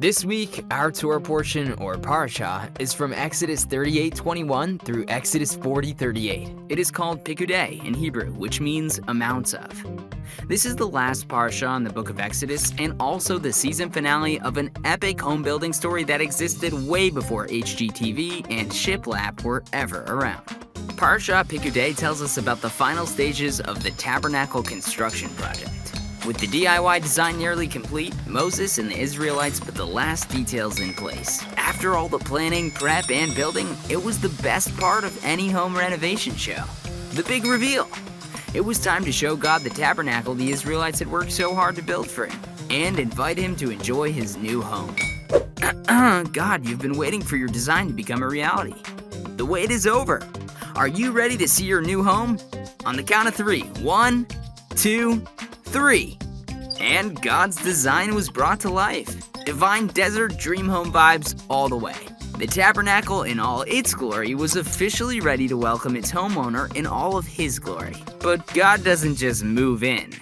This week, our Torah portion, or Parasha, is from Exodus 38:21 through Exodus 40:38. It is called Pekudei in Hebrew, which means amounts of. This is the last Parasha in the book of Exodus and also the season finale of an epic home building story that existed way before HGTV and Shiplap were ever around. Parasha Pekudei tells us about the final stages of the tabernacle construction project. With the DIY design nearly complete, Moses and the Israelites put the last details in place. After all the planning, prep, and building, it was the best part of any home renovation show. The big reveal. It was time to show God the tabernacle the Israelites had worked so hard to build for him, and invite him to enjoy his new home. God, you've been waiting for your design to become a reality. The wait is over. Are you ready to see your new home? On the count of 3. 1, 2, 3. And God's design was brought to life. Divine desert dream home vibes all the way. The tabernacle in all its glory was officially ready to welcome its homeowner in all of his glory. But God doesn't just move in,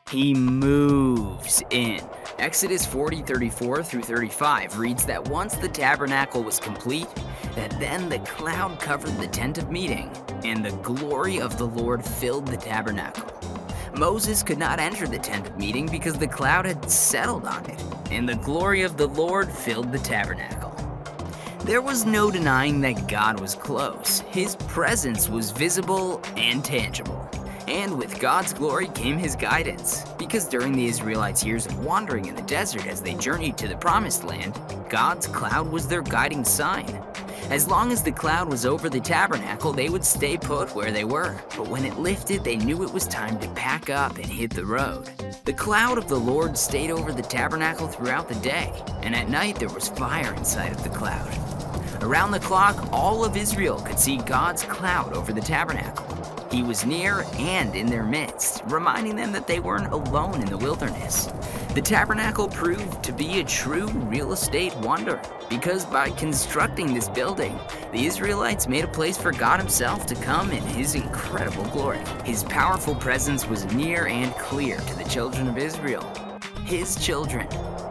he moves in. Exodus 40:34 through 35 reads that once the tabernacle was complete, that then the cloud covered the tent of meeting, and the glory of the Lord filled the tabernacle. Moses could not enter the tent of meeting because the cloud had settled on it, and the glory of the Lord filled the tabernacle. There was no denying that God was close. His presence was visible and tangible. And with God's glory came his guidance, because during the Israelites' years of wandering in the desert as they journeyed to the promised land, God's cloud was their guiding sign. As long as the cloud was over the tabernacle, they would stay put where they were. But when it lifted, they knew it was time to pack up and hit the road. The cloud of the Lord stayed over the tabernacle throughout the day, and at night there was fire inside of the cloud. Around the clock, all of Israel could see God's cloud over the tabernacle. He was near and in their midst, reminding them that they weren't alone in the wilderness. The tabernacle proved to be a true real estate wonder, because by constructing this building, the Israelites made a place for God himself to come in his incredible glory. His powerful presence was near and clear to the children of Israel, his children,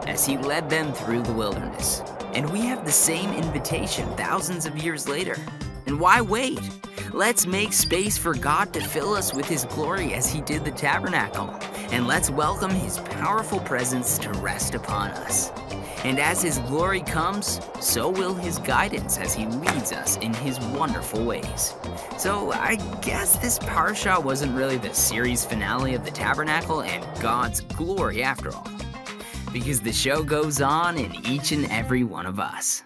as he led them through the wilderness. And we have the same invitation thousands of years later. And why wait? Let's make space for God to fill us with his glory as he did the tabernacle. And let's welcome his powerful presence to rest upon us. And as his glory comes, so will his guidance as he leads us in his wonderful ways. So I guess this Parasha wasn't really the series finale of the tabernacle and God's glory after all, because the show goes on in each and every one of us.